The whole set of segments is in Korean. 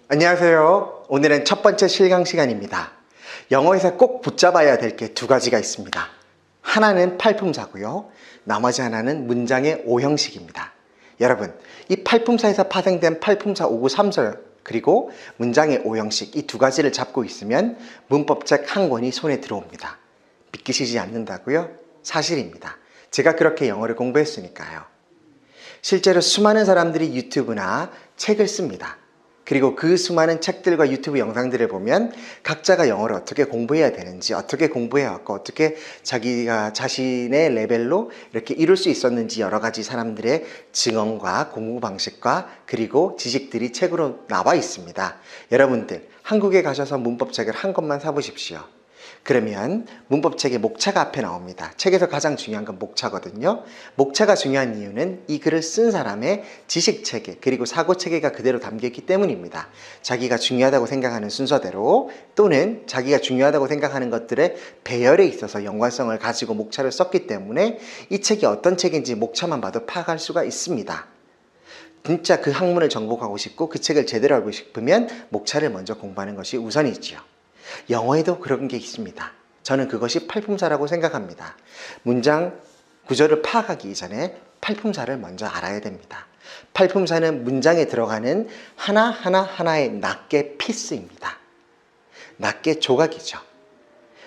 안녕하세요. 오늘은 첫 번째 실강 시간입니다. 영어에서 꼭 붙잡아야 될 게 두 가지가 있습니다. 하나는 팔품사고요. 나머지 하나는 문장의 오형식입니다. 여러분, 이 팔품사에서 파생된 팔품사 5구 3절 그리고 문장의 오형식 이 두 가지를 잡고 있으면 문법책 한 권이 손에 들어옵니다. 믿기시지 않는다고요? 사실입니다. 제가 그렇게 영어를 공부했으니까요. 실제로 수많은 사람들이 유튜브나 책을 씁니다. 그리고 그 수많은 책들과 유튜브 영상들을 보면 각자가 영어를 어떻게 공부해야 되는지, 어떻게 공부해왔고, 어떻게 자기가 자신의 레벨로 이렇게 이룰 수 있었는지 여러 가지 사람들의 증언과 공부 방식과 그리고 지식들이 책으로 나와 있습니다. 여러분들, 한국에 가셔서 문법책을 한 권만 사보십시오. 그러면 문법책의 목차가 앞에 나옵니다. 책에서 가장 중요한 건 목차거든요. 목차가 중요한 이유는 이 글을 쓴 사람의 지식체계 그리고 사고체계가 그대로 담겨있기 때문입니다. 자기가 중요하다고 생각하는 순서대로 또는 자기가 중요하다고 생각하는 것들의 배열에 있어서 연관성을 가지고 목차를 썼기 때문에 이 책이 어떤 책인지 목차만 봐도 파악할 수가 있습니다. 진짜 그 학문을 정복하고 싶고 그 책을 제대로 알고 싶으면 목차를 먼저 공부하는 것이 우선이지요. 영어에도 그런 게 있습니다. 저는 그것이 팔품사라고 생각합니다. 문장 구조를 파악하기 이전에 팔품사를 먼저 알아야 됩니다. 팔품사는 문장에 들어가는 하나의 낱개 피스입니다. 낱개 조각이죠.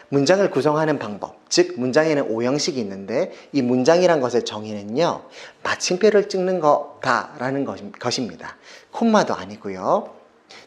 문장을 구성하는 방법, 즉 문장에는 오형식이 있는데 이 문장이란 것의 정의는요, 마침표를 찍는 거다라는 것입니다. 콤마도 아니고요,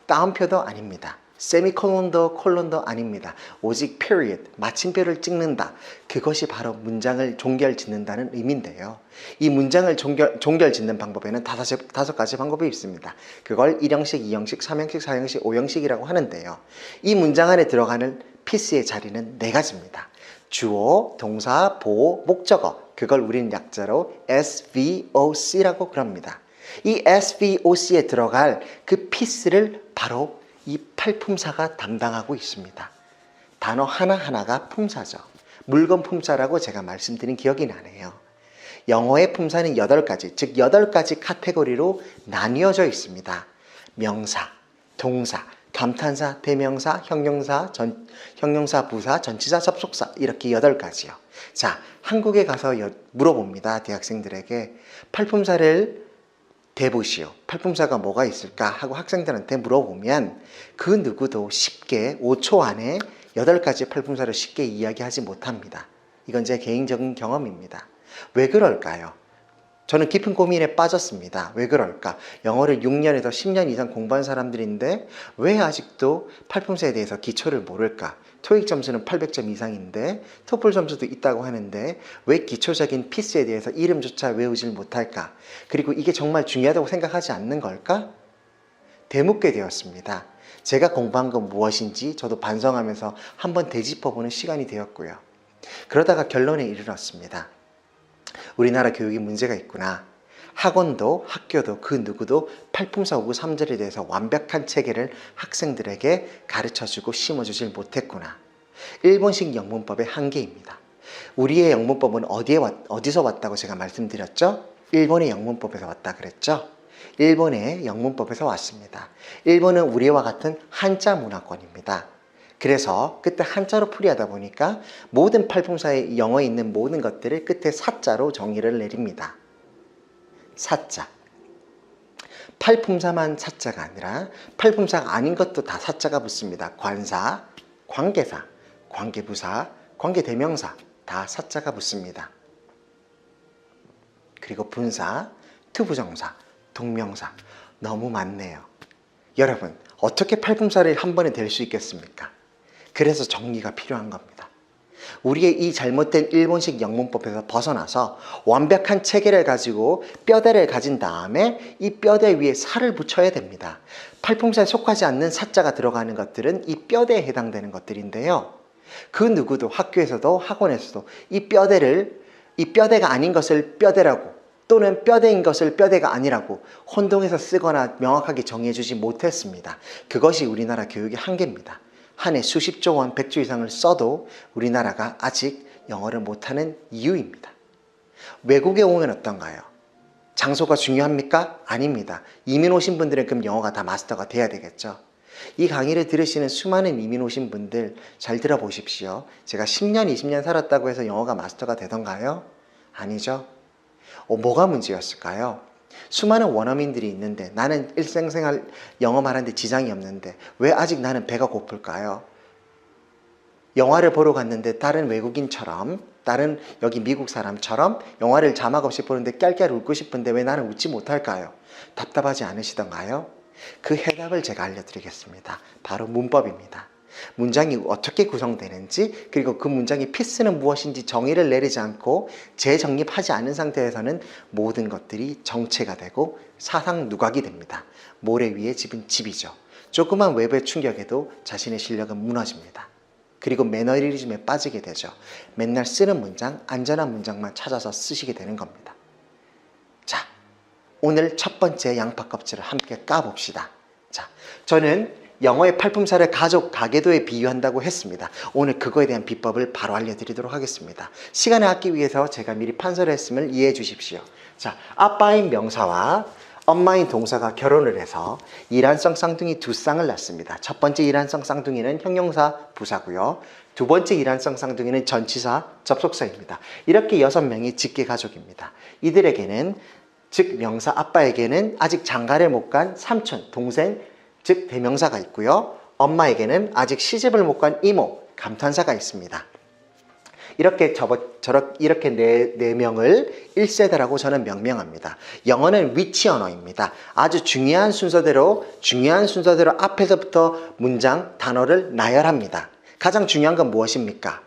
따옴표도 아닙니다. 세미콜론도 콜론도 아닙니다. 오직 period, 마침표를 찍는다. 그것이 바로 문장을 종결 짓는다는 의미인데요. 이 문장을 종결 짓는 방법에는 다섯 가지 방법이 있습니다. 그걸 1형식, 2형식, 3형식, 4형식, 5형식이라고 하는데요. 이 문장 안에 들어가는 피스의 자리는 네 가지입니다. 주어, 동사, 보어, 목적어. 그걸 우리는 약자로 SVOC라고 그럽니다. 이 SVOC에 들어갈 그 피스를 바로 이 팔품사가 담당하고 있습니다. 단어 하나하나가 품사죠. 물건 품사라고 제가 말씀드린 기억이 나네요. 영어의 품사는 8가지, 즉 8가지 카테고리로 나뉘어져 있습니다. 명사, 동사, 감탄사, 대명사, 형용사, 형용사, 부사, 전치사, 접속사 이렇게 8가지요. 자, 한국에 가서 물어봅니다. 대학생들에게 팔품사를 대보시오. 팔품사가 뭐가 있을까 하고 학생들한테 물어보면 그 누구도 쉽게 5초 안에 8가지 팔품사를 쉽게 이야기하지 못합니다. 이건 제 개인적인 경험입니다. 왜 그럴까요? 저는 깊은 고민에 빠졌습니다. 왜 그럴까? 영어를 6년에서 10년 이상 공부한 사람들인데 왜 아직도 팔품사에 대해서 기초를 모를까? 토익 점수는 800점 이상인데 토플 점수도 있다고 하는데 왜 기초적인 피스에 대해서 이름조차 외우질 못할까? 그리고 이게 정말 중요하다고 생각하지 않는 걸까? 되묻게 되었습니다. 제가 공부한 건 무엇인지 저도 반성하면서 한번 되짚어보는 시간이 되었고요. 그러다가 결론에 이르렀습니다. 우리나라 교육이 문제가 있구나. 학원도 학교도 그 누구도 팔품사 5구 3절에 대해서 완벽한 체계를 학생들에게 가르쳐주고 심어주질 못했구나. 일본식 영문법의 한계입니다. 우리의 영문법은 어디서 왔다고 제가 말씀드렸죠? 일본의 영문법에서 왔다 그랬죠? 일본의 영문법에서 왔습니다. 일본은 우리와 같은 한자 문화권입니다. 그래서 그때 한자로 풀이하다 보니까 모든 팔품사에 영어에 있는 모든 것들을 끝에 사자로 정의를 내립니다. 사자. 팔품사만 사자가 아니라 팔품사가 아닌 것도 다 사자가 붙습니다. 관사, 관계사, 관계부사, 관계대명사 다 사자가 붙습니다. 그리고 분사, 투부정사, 동명사 너무 많네요. 여러분, 어떻게 팔품사를 한 번에 댈 수 있겠습니까? 그래서 정리가 필요한 겁니다. 우리의 이 잘못된 일본식 영문법에서 벗어나서 완벽한 체계를 가지고 뼈대를 가진 다음에 이 뼈대 위에 살을 붙여야 됩니다. 팔품사에 속하지 않는 사자가 들어가는 것들은 이 뼈대에 해당되는 것들인데요. 그 누구도 학교에서도 학원에서도 이 뼈대가 아닌 것을 뼈대라고 또는 뼈대인 것을 뼈대가 아니라고 혼동해서 쓰거나 명확하게 정해주지 못했습니다. 그것이 우리나라 교육의 한계입니다. 한 해 수십조 원, 100조 이상을 써도 우리나라가 아직 영어를 못하는 이유입니다. 외국에 오면 어떤가요? 장소가 중요합니까? 아닙니다. 이민 오신 분들은 그럼 영어가 다 마스터가 돼야 되겠죠. 이 강의를 들으시는 수많은 이민 오신 분들 잘 들어보십시오. 제가 10년, 20년 살았다고 해서 영어가 마스터가 되던가요? 아니죠. 뭐가 문제였을까요? 수많은 원어민들이 있는데 나는 일생생활 영어 말하는데 지장이 없는데 왜 아직 나는 배가 고플까요? 영화를 보러 갔는데 다른 외국인처럼, 다른 여기 미국 사람처럼 영화를 자막 없이 보는데 깔깔 웃고 싶은데 왜 나는 웃지 못할까요? 답답하지 않으시던가요? 그 해답을 제가 알려드리겠습니다. 바로 문법입니다. 문장이 어떻게 구성되는지, 그리고 그 문장의 필수는 무엇인지 정의를 내리지 않고 재정립하지 않은 상태에서는 모든 것들이 정체가 되고 사상 누각이 됩니다. 모래 위에 집은 집이죠. 조그만 외부의 충격에도 자신의 실력은 무너집니다. 그리고 매너리즘에 빠지게 되죠. 맨날 쓰는 문장, 안전한 문장만 찾아서 쓰시게 되는 겁니다. 자, 오늘 첫 번째 양파 껍질을 함께 까봅시다. 자, 저는 영어의 팔품사를 가족, 가계도에 비유한다고 했습니다. 오늘 그거에 대한 비법을 바로 알려드리도록 하겠습니다. 시간을 아끼기 위해서 제가 미리 판서를 했음을 이해해 주십시오. 자, 아빠인 명사와 엄마인 동사가 결혼을 해서 일란성 쌍둥이 두 쌍을 낳습니다. 첫 번째 일란성 쌍둥이는 형용사 부사고요. 두 번째 일란성 쌍둥이는 전치사 접속사입니다. 이렇게 6명이 직계 가족입니다. 이들에게는, 즉 명사 아빠에게는 아직 장가를 못 간 삼촌, 동생, 즉 대명사가 있고요. 엄마에게는 아직 시집을 못 간 이모, 감탄사가 있습니다. 이렇게 이렇게 네 명을 1세대라고 저는 명명합니다. 영어는 위치 언어입니다. 아주 중요한 순서대로 앞에서부터 문장, 단어를 나열합니다. 가장 중요한 건 무엇입니까?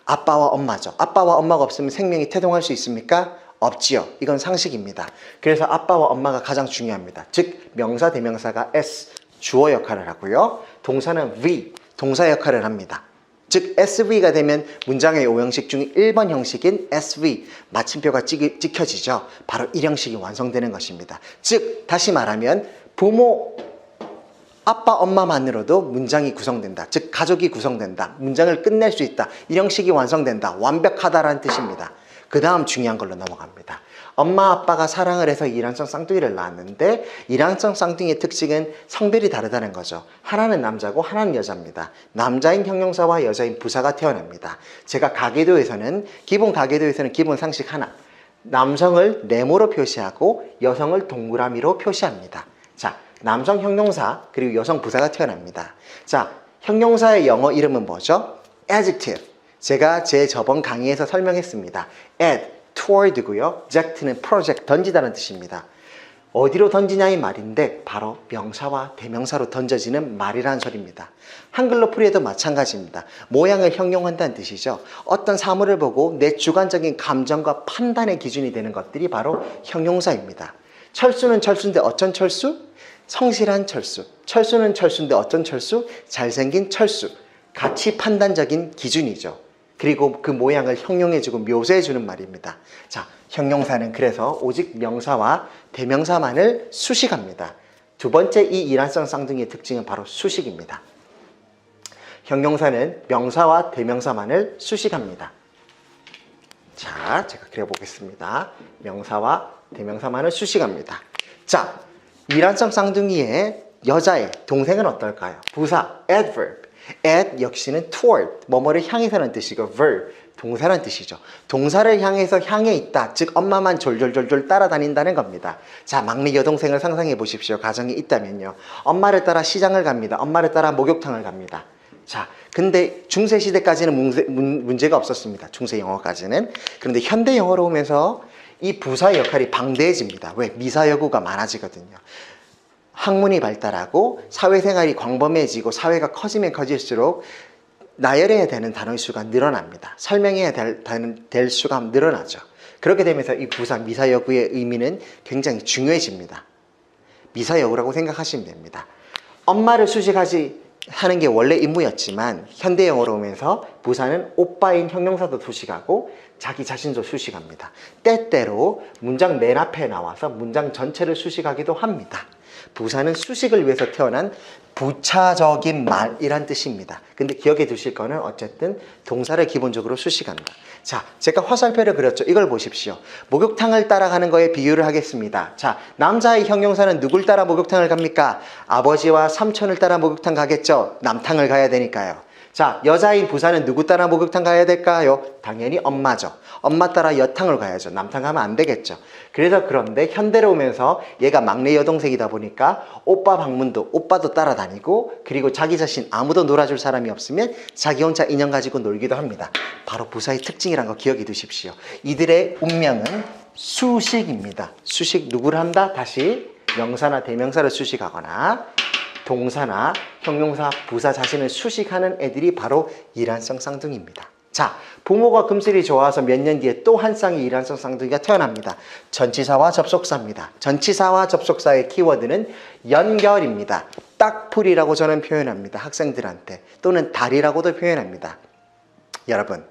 아빠와 엄마죠. 아빠와 엄마가 없으면 생명이 태동할 수 있습니까? 없지요. 이건 상식입니다. 그래서 아빠와 엄마가 가장 중요합니다. 즉 명사, 대명사가 S, 주어 역할을 하고요. 동사는 V, 동사 역할을 합니다. 즉 SV가 되면 문장의 5형식 중 1번 형식인 SV, 마침표가 찍혀지죠. 바로 1형식이 완성되는 것입니다. 즉 다시 말하면 부모, 아빠, 엄마만으로도 문장이 구성된다. 즉 가족이 구성된다. 문장을 끝낼 수 있다. 1형식이 완성된다. 완벽하다라는 뜻입니다. 그 다음 중요한 걸로 넘어갑니다. 엄마 아빠가 사랑을 해서 일란성 쌍둥이를 낳았는데 일란성 쌍둥이의 특징은 성별이 다르다는 거죠. 하나는 남자고 하나는 여자입니다. 남자인 형용사와 여자인 부사가 태어납니다. 제가 기본 가계도에서는 기본 상식 하나, 남성을 네모로 표시하고 여성을 동그라미로 표시합니다. 자, 남성 형용사 그리고 여성 부사가 태어납니다. 자, 형용사의 영어 이름은 뭐죠? adjective. 제가 제 저번 강의에서 설명했습니다. add, toward고요. eject는 project, 던지다는 뜻입니다. 어디로 던지냐의 말인데 바로 명사와 대명사로 던져지는 말이라는 소리입니다. 한글로 풀이해도 마찬가지입니다. 모양을 형용한다는 뜻이죠. 어떤 사물을 보고 내 주관적인 감정과 판단의 기준이 되는 것들이 바로 형용사입니다. 철수는 철수인데 어쩐 철수? 성실한 철수. 철수는 철수인데 어쩐 철수? 잘생긴 철수. 가치 판단적인 기준이죠. 그리고 그 모양을 형용해주고 묘사해주는 말입니다. 자, 형용사는 그래서 오직 명사와 대명사만을 수식합니다. 두 번째 이 일란성 쌍둥이의 특징은 바로 수식입니다. 형용사는 명사와 대명사만을 수식합니다. 자, 제가 그려보겠습니다. 명사와 대명사만을 수식합니다. 자, 일란성 쌍둥이의 여자의 동생은 어떨까요? 부사, adverb. add 역시는 toward, 뭐뭐를 향해서라는 뜻이고 verb, 동사라는 뜻이죠. 동사를 향해서 향해 있다. 즉 엄마만 졸졸졸졸 따라다닌다는 겁니다. 자, 막내 여동생을 상상해 보십시오. 가정이 있다면요. 엄마를 따라 시장을 갑니다. 엄마를 따라 목욕탕을 갑니다. 자, 근데 중세시대까지는 문제가 없었습니다. 중세 영어까지는. 그런데 현대 영어로 오면서 이 부사의 역할이 방대해집니다. 왜? 미사여구가 많아지거든요. 학문이 발달하고 사회생활이 광범해지고 사회가 커지면 커질수록 나열해야 되는 단어의 수가 늘어납니다. 설명해야 될 수가 늘어나죠. 그렇게 되면서 이 부사 미사여구의 의미는 굉장히 중요해집니다. 미사여구라고 생각하시면 됩니다. 엄마를 수식하는 게 원래 임무였지만 현대 영어로 오면서 부사는 오빠인 형용사도 수식하고 자기 자신도 수식합니다. 때때로 문장 맨 앞에 나와서 문장 전체를 수식하기도 합니다. 부사는 수식을 위해서 태어난 부차적인 말이란 뜻입니다. 근데 기억해 두실 거는 어쨌든 동사를 기본적으로 수식한다. 자, 제가 화살표를 그렸죠. 이걸 보십시오. 목욕탕을 따라가는 거에 비유를 하겠습니다. 자, 남자의 형용사는 누굴 따라 목욕탕을 갑니까? 아버지와 삼촌을 따라 목욕탕 가겠죠. 남탕을 가야 되니까요. 자, 여자인 부사는 누구 따라 목욕탕 가야 될까요? 당연히 엄마죠. 엄마 따라 여탕을 가야죠. 남탕 가면 안 되겠죠. 그런데 현대로 오면서 얘가 막내 여동생이다 보니까 오빠 방문도 오빠도 따라다니고, 그리고 자기 자신 아무도 놀아줄 사람이 없으면 자기 혼자 인형 가지고 놀기도 합니다. 바로 부사의 특징이란 거 기억해 두십시오. 이들의 운명은 수식입니다. 수식 누구를 한다? 다시 명사나 대명사를 수식하거나 동사나 형용사, 부사 자신을 수식하는 애들이 바로 이란성 쌍둥이입니다. 자, 부모가 금슬이 좋아서 몇 년 뒤에 또 한 쌍의 이란성 쌍둥이가 태어납니다. 전치사와 접속사입니다. 전치사와 접속사의 키워드는 연결입니다. 딱풀이라고 저는 표현합니다. 학생들한테. 또는 달이라고도 표현합니다. 여러분,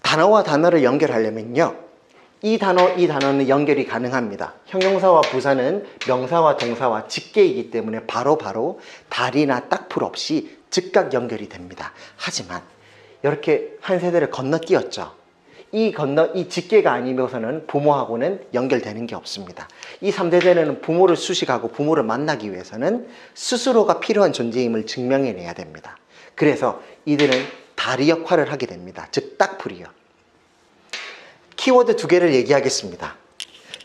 단어와 단어를 연결하려면요, 이 단어는 연결이 가능합니다. 형용사와 부사는 명사와 동사와 직계이기 때문에 바로 달이나 딱풀 없이 즉각 연결이 됩니다. 하지만 이렇게 한 세대를 건너뛰었죠. 이 직계가 아니면서는 부모하고는 연결되는 게 없습니다. 이 3대대는 부모를 수식하고 부모를 만나기 위해서는 스스로가 필요한 존재임을 증명해내야 됩니다. 그래서 이들은 다리 역할을 하게 됩니다. 즉 딱풀이요. 키워드 두 개를 얘기하겠습니다.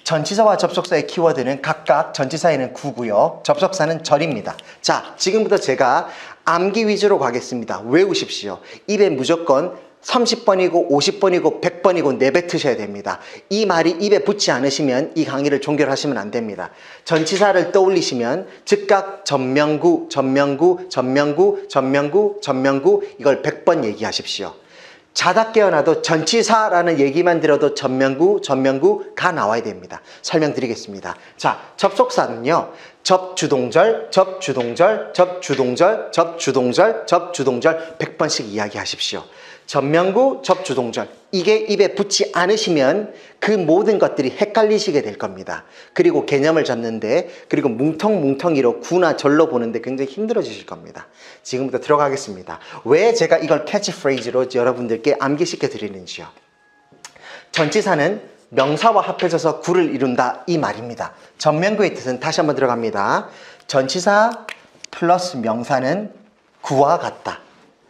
전치사와 접속사의 키워드는 각각 전치사에는 구고요. 접속사는 절입니다. 자, 지금부터 제가 암기 위주로 가겠습니다. 외우십시오. 입에 무조건 30번이고 50번이고 100번이고 내뱉으셔야 됩니다. 이 말이 입에 붙지 않으시면 이 강의를 종결하시면 안 됩니다. 전치사를 떠올리시면 즉각 전명구 이걸 100번 얘기하십시오. 자다 깨어나도 전치사라는 얘기만 들어도 전명구가 나와야 됩니다. 설명드리겠습니다. 자, 접속사는요, 접주동절 100번씩 이야기하십시오. 전명구, 접주동절, 이게 입에 붙지 않으시면 그 모든 것들이 헷갈리시게 될 겁니다. 그리고 개념을 잡는데, 그리고 뭉텅뭉텅이로 구나 절로 보는데 굉장히 힘들어지실 겁니다. 지금부터 들어가겠습니다. 왜 제가 이걸 캐치프레이즈로 여러분들께 암기시켜 드리는지요. 전치사는 명사와 합해져서 구를 이룬다, 이 말입니다. 전명구의 뜻은 다시 한번 들어갑니다. 전치사 플러스 명사는 구와 같다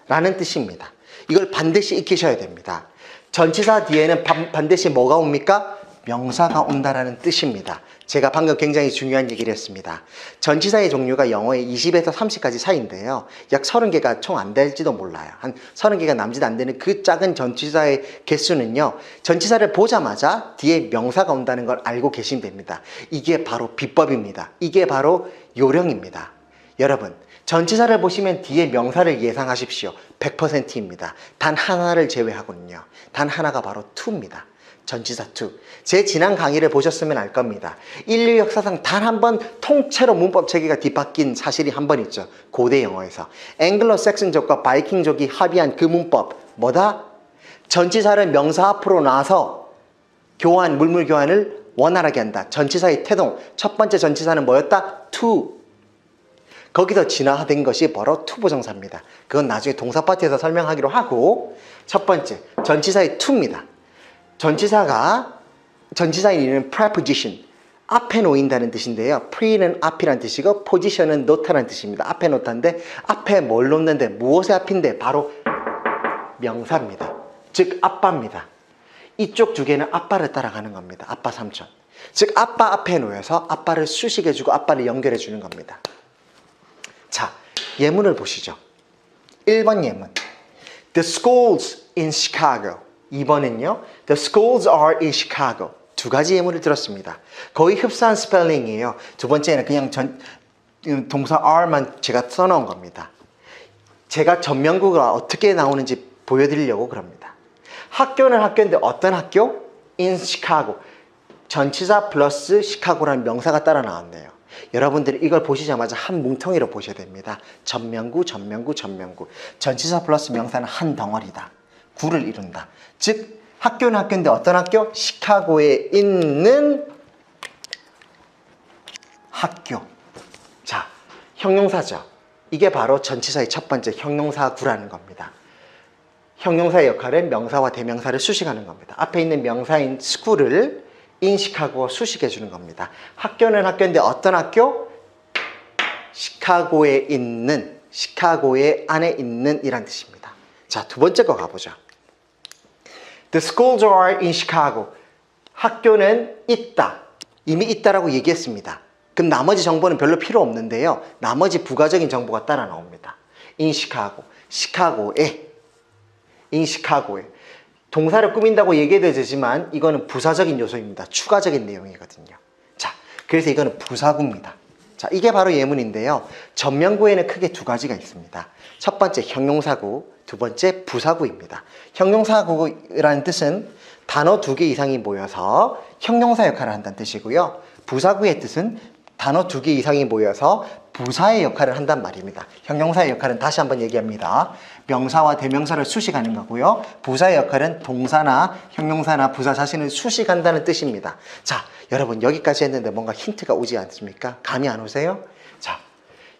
라는 뜻입니다. 이걸 반드시 익히셔야 됩니다. 전치사 뒤에는 반드시 뭐가 옵니까? 명사가 온다라는 뜻입니다. 제가 방금 굉장히 중요한 얘기를 했습니다. 전치사의 종류가 영어에 20에서 30까지 사이인데요. 약 30개가 총 안 될지도 몰라요. 한 30개가 남짓 안 되는 그 작은 전치사의 개수는요, 전치사를 보자마자 뒤에 명사가 온다는 걸 알고 계시면 됩니다. 이게 바로 비법입니다. 이게 바로 요령입니다. 여러분, 전치사를 보시면 뒤에 명사를 예상하십시오. 100%입니다. 단 하나를 제외하고는요. 단 하나가 바로 to입니다. 전치사 to. 제 지난 강의를 보셨으면 알 겁니다. 인류 역사상 단 한 번 통째로 문법 체계가 뒤바뀐 사실이 한 번 있죠. 고대 영어에서. 앵글로색슨족과 바이킹족이 합의한 그 문법. 뭐다? 전치사를 명사 앞으로 놔서 물물 교환을 원활하게 한다. 전치사의 태동. 첫 번째 전치사는 뭐였다? to. 거기서 진화된 것이 바로 투부정사입니다. 그건 나중에 동사 파트에서 설명하기로 하고, 첫 번째, 전치사의 to입니다. 전치사의 이름은 preposition, 앞에 놓인다는 뜻인데요. pre는 앞이란 뜻이고 position은 놓다라는 뜻입니다. 앞에 놓다인데, 앞에 뭘 놓는데, 무엇의 앞인데? 바로 명사입니다. 즉 아빠입니다. 이쪽 두 개는 아빠를 따라가는 겁니다. 아빠 삼촌. 즉 아빠 앞에 놓여서 아빠를 수식해주고 아빠를 연결해주는 겁니다. 자, 예문을 보시죠. 1번 예문. The schools in Chicago. 2번은요. The schools are in Chicago. 두 가지 예문을 들었습니다. 거의 흡사한 스펠링이에요. 두 번째는 그냥 동사 are만 제가 써놓은 겁니다. 제가 전명구가 어떻게 나오는지 보여드리려고 그럽니다. 학교는 학교인데 어떤 학교? In Chicago. 전치사 플러스 시카고라는 명사가 따라 나왔네요. 여러분들이 이걸 보시자마자 한 뭉텅이로 보셔야 됩니다. 전명구. 전치사 플러스 명사는 한 덩어리다. 구를 이룬다. 즉 학교는 학교인데 어떤 학교? 시카고에 있는 학교. 자, 형용사죠. 이게 바로 전치사의 첫 번째 형용사구라는 겁니다. 형용사의 역할은 명사와 대명사를 수식하는 겁니다. 앞에 있는 명사인 school을 인식하고 수식해 주는 겁니다. 학교는 학교인데 어떤 학교? 시카고에 있는, 시카고의 안에 있는 이란 뜻입니다. 자, 두 번째 거 가보죠. The schools are in Chicago. 학교는 있다. 이미 있다라고 얘기했습니다. 그럼 나머지 정보는 별로 필요 없는데요. 나머지 부가적인 정보가 따라 나옵니다. in Chicago. 시카고에. in Chicago에. 동사를 꾸민다고 얘기해도 되지만 이거는 부사적인 요소입니다. 추가적인 내용이거든요. 자, 그래서 이거는 부사구입니다. 자, 이게 바로 예문인데요. 전면구에는 크게 두 가지가 있습니다. 첫 번째 형용사구, 두 번째 부사구입니다. 형용사구라는 뜻은 단어 두 개 이상이 모여서 형용사 역할을 한다는 뜻이고요. 부사구의 뜻은 단어 두 개 이상이 모여서 부사의 역할을 한단 말입니다. 형용사의 역할은 다시 한번 얘기합니다. 명사와 대명사를 수식하는 거고요. 부사의 역할은 동사나 형용사나 부사 자신을 수식한다는 뜻입니다. 자, 여러분 여기까지 했는데 뭔가 힌트가 오지 않습니까? 감이 안 오세요? 자,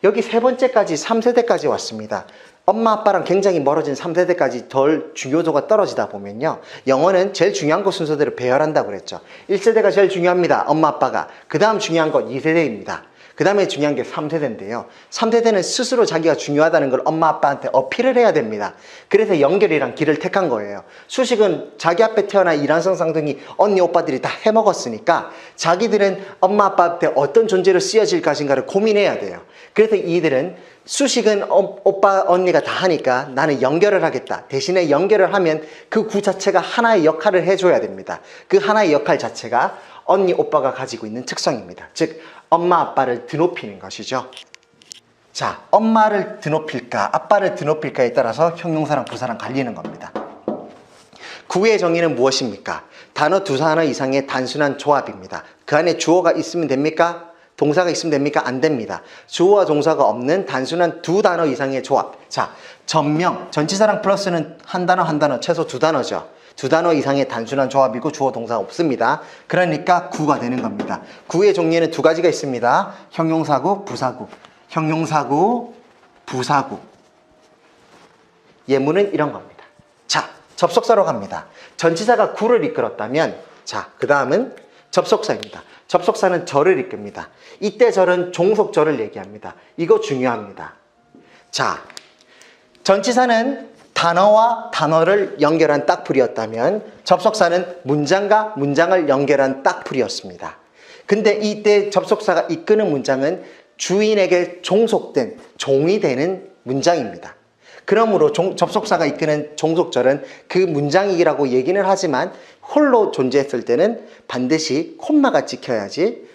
여기 세 번째까지 3세대까지 왔습니다. 엄마 아빠랑 굉장히 멀어진 3세대까지 덜 중요도가 떨어지다 보면요. 영어는 제일 중요한 것 순서대로 배열한다고 그랬죠. 1세대가 제일 중요합니다. 엄마 아빠가. 그 다음 중요한 건 2세대입니다. 그 다음에 중요한 게 3세대인데요. 3세대는 스스로 자기가 중요하다는 걸 엄마 아빠한테 어필을 해야 됩니다. 그래서 연결이랑 길을 택한 거예요. 수식은 자기 앞에 태어난 이란성 쌍둥이 언니 오빠들이 다 해먹었으니까 자기들은 엄마 아빠한테 어떤 존재로 쓰여질 것인가를 고민해야 돼요. 그래서 이들은 수식은 오빠 언니가 다 하니까 나는 연결을 하겠다. 대신에 연결을 하면 그 구 자체가 하나의 역할을 해줘야 됩니다. 그 하나의 역할 자체가 언니 오빠가 가지고 있는 특성입니다. 즉 엄마 아빠를 드높이는 것이죠. 자, 엄마를 드높일까 아빠를 드높일까에 따라서 형용사랑 부사랑 갈리는 겁니다. 구의 정의는 무엇입니까? 단어 두 단어 이상의 단순한 조합입니다. 그 안에 주어가 있으면 됩니까? 동사가 있으면 됩니까? 안 됩니다. 주어와 동사가 없는 단순한 두 단어 이상의 조합. 자, 전명, 전치사랑 플러스는 한 단어, 최소 두 단어죠. 두 단어 이상의 단순한 조합이고 주어 동사가 없습니다. 그러니까 구가 되는 겁니다. 구의 종류에는 두 가지가 있습니다. 형용사구, 부사구. 형용사구, 부사구. 예문은 이런 겁니다. 자, 접속사로 갑니다. 전치사가 구를 이끌었다면, 자, 그 다음은 접속사입니다. 접속사는 절을 이끕니다. 이때 절은 종속절을 얘기합니다. 이거 중요합니다. 자, 전치사는 단어와 단어를 연결한 딱풀이었다면 접속사는 문장과 문장을 연결한 딱풀이었습니다. 근데 이때 접속사가 이끄는 문장은 주인에게 종속된 종이 되는 문장입니다. 그러므로 접속사가 이끄는 종속절은 그 문장이라고 얘기는 하지만 홀로 존재했을 때는 반드시 콤마가 찍혀야지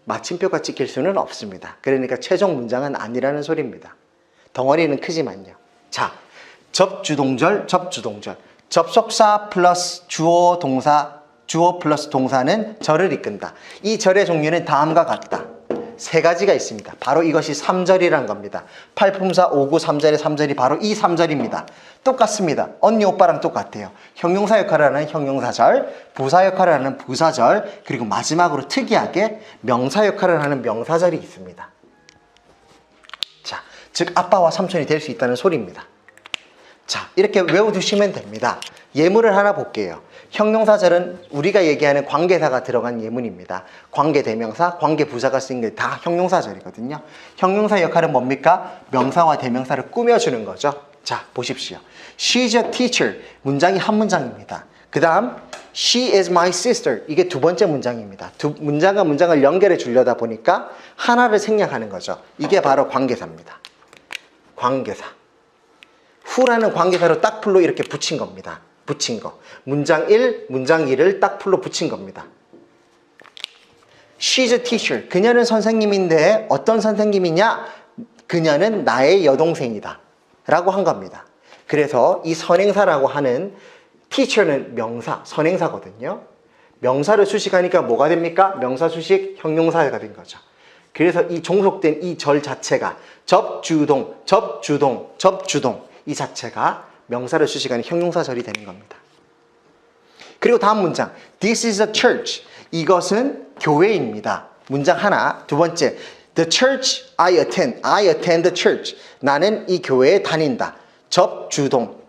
마침표가 찍힐 수는 없습니다. 그러니까 최종 문장은 아니라는 소리입니다. 덩어리는 크지만요. 자, 접주동절, 접주동절. 접속사 플러스 주어 동사, 주어 플러스 동사는 절을 이끈다. 이 절의 종류는 다음과 같다. 세 가지가 있습니다. 바로 이것이 3절이란 겁니다. 팔품사 5구 3절의 3절이 바로 이 3절입니다. 똑같습니다. 언니 오빠랑 똑같아요. 형용사 역할을 하는 형용사절, 부사 역할을 하는 부사절, 그리고 마지막으로 특이하게 명사 역할을 하는 명사절이 있습니다. 자, 즉 아빠와 삼촌이 될 수 있다는 소리입니다. 자, 이렇게 외워두시면 됩니다. 예문을 하나 볼게요. 형용사절은 우리가 얘기하는 관계사가 들어간 예문입니다. 관계대명사, 관계부사가 쓰인 게 다 형용사절이거든요. 형용사 역할은 뭡니까? 명사와 대명사를 꾸며주는 거죠. 자, 보십시오. She's a teacher. 문장이 한 문장입니다. 그 다음 She is my sister. 이게 두 번째 문장입니다. 두 문장과 문장을 연결해 주려다 보니까 하나를 생략하는 거죠. 이게 바로 관계사입니다. 관계사. 후라는 관계사로 딱풀로 이렇게 붙인 겁니다. 붙인 거. 문장 1, 문장 2를 딱풀로 붙인 겁니다. She's a teacher. 그녀는 선생님인데 어떤 선생님이냐? 그녀는 나의 여동생이다. 라고 한 겁니다. 그래서 이 선행사라고 하는 teacher는 명사, 선행사거든요. 명사를 수식하니까 뭐가 됩니까? 명사 수식 형용사가 된 거죠. 그래서 이 종속된 이 절 자체가 접주동, 접주동, 접주동 이 자체가 명사를 수식하는 형용사절이 되는 겁니다. 그리고 다음 문장. This is a church. 이것은 교회입니다. 문장 하나. 두 번째. The church I attend. I attend the church. 나는 이 교회에 다닌다. 접주동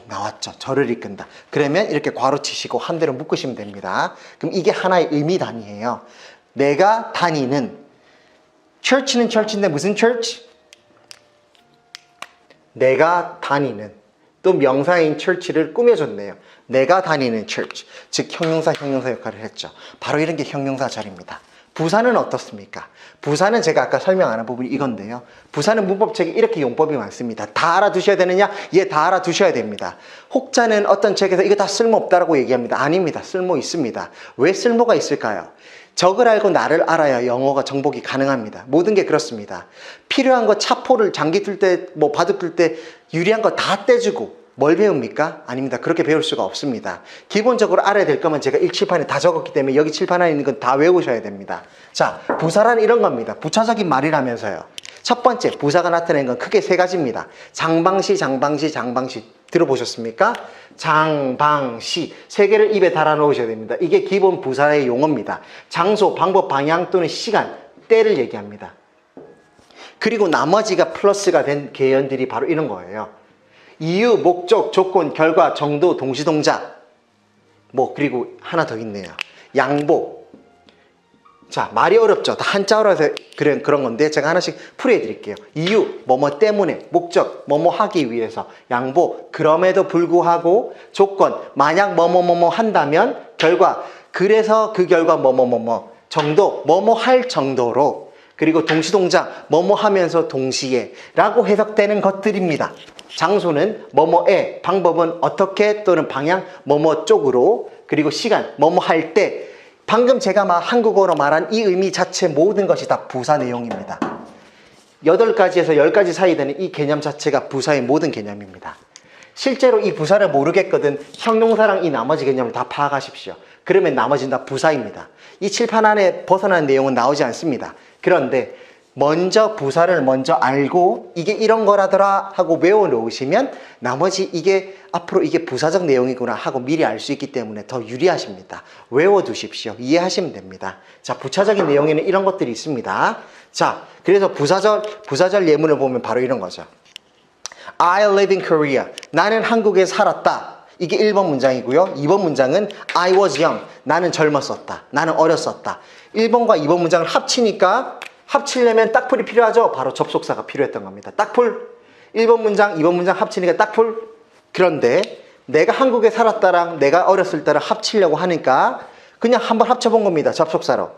나왔죠. 저를 이끈다. 그러면 이렇게 괄호 치시고 한 대로 묶으시면 됩니다. 그럼 이게 하나의 의미 단위예요. 내가 다니는 church는 church인데 무슨 church? 내가 다니는 또 명사인 church를 꾸며줬네요. 내가 다니는 church. 즉 형용사 역할을 했죠. 바로 이런 게 형용사 절입니다. 부사는 어떻습니까? 부사는 제가 아까 설명 안 한 부분이 이건데요. 부사는 문법책에 이렇게 용법이 많습니다. 다 알아두셔야 되느냐? 예, 다 알아두셔야 됩니다. 혹자는 어떤 책에서 이거 다 쓸모없다라고 얘기합니다. 아닙니다. 쓸모 있습니다. 왜 쓸모가 있을까요? 적을 알고 나를 알아야 영어가 정복이 가능합니다. 모든 게 그렇습니다. 필요한 거 차포를 장기 뜰 때, 바둑 뜰 때 유리한 거 다 떼주고 뭘 배웁니까? 아닙니다. 그렇게 배울 수가 없습니다. 기본적으로 알아야 될 거면 제가 1칠판에 다 적었기 때문에 여기 칠판에 있는 건 다 외우셔야 됩니다. 자, 부사란 이런 겁니다. 부차적인 말이라면서요. 첫 번째, 부사가 나타낸 건 크게 세 가지입니다. 장방시 들어보셨습니까? 장방시 세 개를 입에 달아 놓으셔야 됩니다. 이게 기본 부사의 용어입니다. 장소, 방법, 방향 또는 시간, 때를 얘기합니다. 그리고 나머지가 플러스가 된 개연들이 바로 이런 거예요. 이유, 목적, 조건, 결과, 정도, 동시동작. 그리고 하나 더 있네요. 양보. 자, 말이 어렵죠. 다 한자어로 해서 그런 건데 제가 하나씩 풀이해 드릴게요. 이유, 뭐뭐 때문에, 목적, 뭐뭐 하기 위해서, 양보, 그럼에도 불구하고, 조건, 만약 뭐뭐 한다면, 결과, 그래서 그 결과 뭐뭐, 정도, 뭐뭐 할 정도로, 그리고 동시동작, 뭐뭐 하면서 동시에 라고 해석되는 것들입니다. 장소는 뭐뭐에, 방법은 어떻게 또는 방향 뭐뭐 쪽으로, 그리고 시간 뭐뭐 할 때. 방금 제가 한국어로 말한 이 의미 자체 모든 것이 다 부사 내용입니다. 8가지에서 10가지 사이 되는 이 개념 자체가 부사의 모든 개념입니다. 실제로 이 부사를 모르겠거든 형용사랑 이 나머지 개념을 다 파악하십시오. 그러면 나머지는 다 부사입니다. 이 칠판 안에 벗어난 내용은 나오지 않습니다. 그런데 먼저 부사를 먼저 알고 이게 이런 거라더라 하고 외워놓으시면 나머지 이게 앞으로 이게 부사적 내용이구나 하고 미리 알 수 있기 때문에 더 유리하십니다. 외워두십시오. 이해하시면 됩니다. 자, 부차적인 내용에는 이런 것들이 있습니다. 자, 그래서 부사절 예문을 보면 바로 이런 거죠. I live in Korea. 나는 한국에 살았다. 이게 1번 문장이고요. 2번 문장은 I was young. 나는 젊었었다. 나는 어렸었다. 1번과 2번 문장을 합치려면 딱풀이 필요하죠? 바로 접속사가 필요했던 겁니다. 딱풀. 1번 문장, 2번 문장 합치니까 딱풀. 그런데 내가 한국에 살았다랑 내가 어렸을 때랑 합치려고 하니까 그냥 한번 합쳐본 겁니다. 접속사로.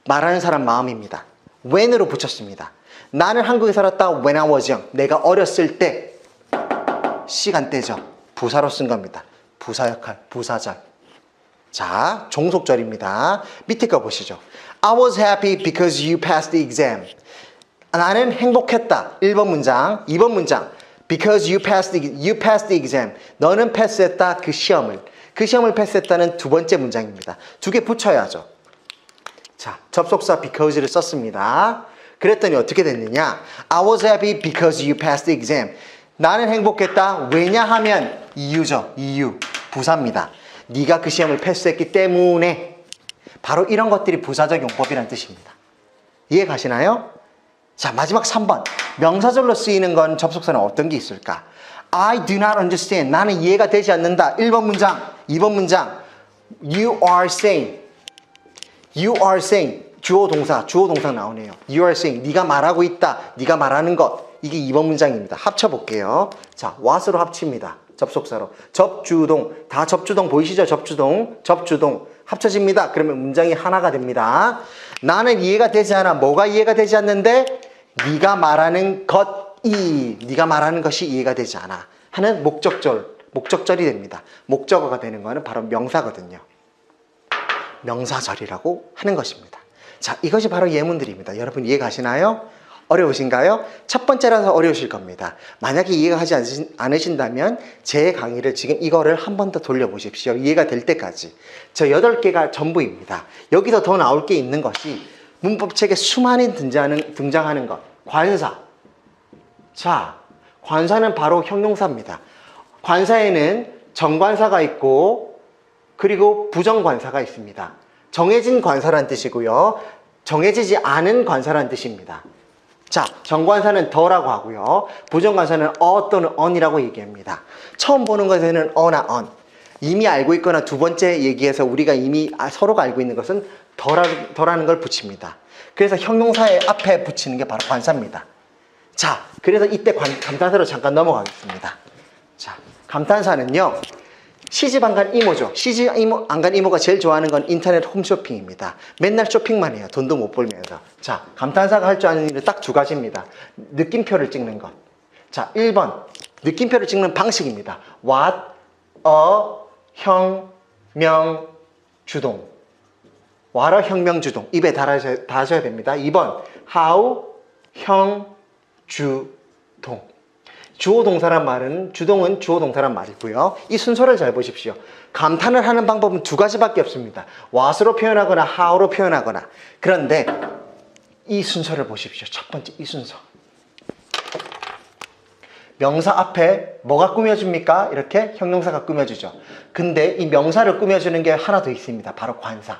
말하는 사람 마음입니다. when으로 붙였습니다. 나는 한국에 살았다. when I was young. 내가 어렸을 때. 시간대죠. 부사로 쓴 겁니다. 부사 역할, 부사절. 자, 종속절입니다. 밑에 거 보시죠. I was happy because you passed the exam. 나는 행복했다. 1번 문장. 2번 문장. Because you passed the exam. 너는 패스했다. 그 시험을. 그 시험을 패스했다는 두 번째 문장입니다. 두 개 붙여야죠. 자, 접속사 because를 썼습니다. 그랬더니 어떻게 됐느냐? I was happy because you passed the exam. 나는 행복했다. 왜냐하면 이유죠. 이유. 부사입니다. 네가 그 시험을 패스했기 때문에. 바로 이런 것들이 부사적 용법이라는 뜻입니다. 이해 가시나요? 자, 마지막 3번. 명사절로 쓰이는 건 접속사는 어떤 게 있을까? I do not understand. 나는 이해가 되지 않는다. 1번 문장, 2번 문장. You are saying. You are saying. 주어 동사 나오네요. You are saying. 네가 말하고 있다. 네가 말하는 것. 이게 2번 문장입니다. 합쳐볼게요. 자, what으로 합칩니다. 접속사로. 접주동. 다 접주동 보이시죠? 접주동. 합쳐집니다. 그러면 문장이 하나가 됩니다. 나는 이해가 되지 않아. 뭐가 이해가 되지 않는데? 네가 말하는 것이 이해가 되지 않아. 하는 목적절이 됩니다. 목적어가 되는 거는 바로 명사거든요. 명사절이라고 하는 것입니다. 자, 이것이 바로 예문들입니다. 여러분 이해 가시나요? 어려우신가요? 첫 번째라서 어려우실 겁니다. 만약에 이해가 하지 않으신다면 제 강의를 지금 이거를 한 번 더 돌려보십시오. 이해가 될 때까지. 저 8개가 전부입니다. 여기서 더 나올 게 있는 것이 문법책에 수많이 등장하는 것. 관사. 자, 관사는 바로 형용사입니다. 관사에는 정관사가 있고 그리고 부정관사가 있습니다. 정해진 관사란 뜻이고요. 정해지지 않은 관사라는 뜻입니다. 자, 정관사는 더라고 하고요. 부정관사는 또는 on이라고 얘기합니다. 처음 보는 것에는 어나 on. 이미 알고 있거나 두 번째 얘기에서 우리가 이미 서로가 알고 있는 것은 더라는 걸 붙입니다. 그래서 형용사의 앞에 붙이는 게 바로 관사입니다. 자, 그래서 이때 감탄사로 잠깐 넘어가겠습니다. 자, 감탄사는요. 시집 안 간 이모죠. 시집 안 간 이모가 제일 좋아하는 건 인터넷 홈쇼핑입니다. 맨날 쇼핑만 해요. 돈도 못 벌면서. 자, 감탄사가 할 줄 아는 일은 딱 두 가지입니다. 느낌표를 찍는 것. 자, 1번. 느낌표를 찍는 방식입니다. what, 형, 명, 주동. what, 형, 명, 주동. 입에 달아셔야 됩니다. 2번. how, 형, 주, 동. 주어 동사란 말은, 주동은 주어 동사란 말이고요. 이 순서를 잘 보십시오. 감탄을 하는 방법은 두 가지밖에 없습니다. what으로 표현하거나 how로 표현하거나. 그런데 이 순서를 보십시오. 첫 번째 이 순서. 명사 앞에 뭐가 꾸며줍니까? 이렇게 형용사가 꾸며주죠. 근데 이 명사를 꾸며주는 게 하나 더 있습니다. 바로 관사.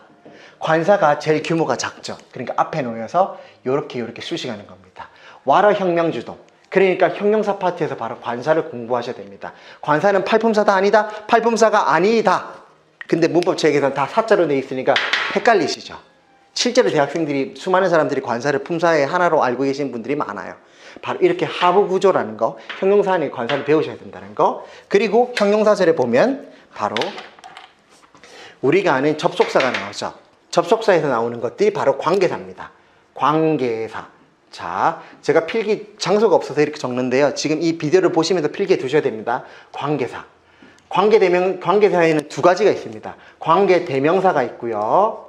관사가 제일 규모가 작죠. 그러니까 앞에 놓여서 이렇게 수식하는 겁니다. 와라 혁명주동. 그러니까 형용사 파트에서 바로 관사를 공부하셔야 됩니다. 관사는 팔품사다 아니다? 팔품사가 아니다. 근데 문법책에서는 다 사자로 돼 있으니까 헷갈리시죠. 실제로 대학생들이 수많은 사람들이 관사를 품사의 하나로 알고 계신 분들이 많아요. 바로 이렇게 하부 구조라는 거, 형용사 안에 관사를 배우셔야 된다는 거. 그리고 형용사절에 보면 바로 우리가 아는 접속사가 나오죠. 접속사에서 나오는 것들이 바로 관계사입니다. 관계사. 자, 제가 필기 장소가 없어서 이렇게 적는데요. 지금 이 비디오를 보시면서 필기해 두셔야 됩니다. 관계사. 관계사에는 두 가지가 있습니다. 관계대명사가 있고요.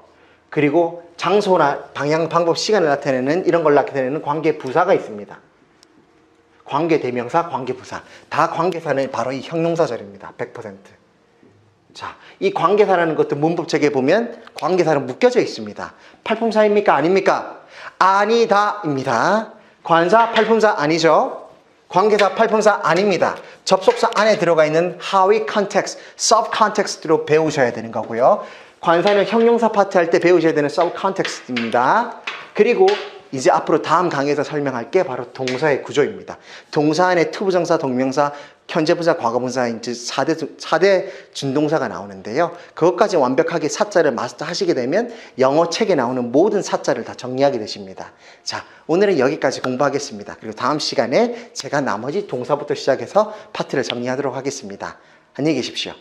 그리고 장소나 방향, 방법, 시간을 나타내는 이런 걸 나타내는 관계부사가 있습니다. 관계대명사, 관계부사. 다 관계사는 바로 이 형용사절입니다. 100%. 자, 이 관계사라는 것도 문법책에 보면 관계사는 묶여져 있습니다. 팔품사입니까? 아닙니까? 아니다입니다. 관사 팔품사 아니죠. 관계사 팔품사 아닙니다. 접속사 안에 들어가 있는 하위 컨텍스트, 서브 컨텍스트로 배우셔야 되는 거고요. 관사는 형용사 파트 할 때 배우셔야 되는 서브 컨텍스트입니다. 그리고 이제 앞으로 다음 강의에서 설명할 게 바로 동사의 구조입니다. 동사 안에 투부정사, 동명사, 현재분사, 과거분사 이제 4대 준동사가 나오는데요. 그것까지 완벽하게 사자를 마스터하시게 되면 영어 책에 나오는 모든 사자를 다 정리하게 되십니다. 자, 오늘은 여기까지 공부하겠습니다. 그리고 다음 시간에 제가 나머지 동사부터 시작해서 파트를 정리하도록 하겠습니다. 안녕히 계십시오.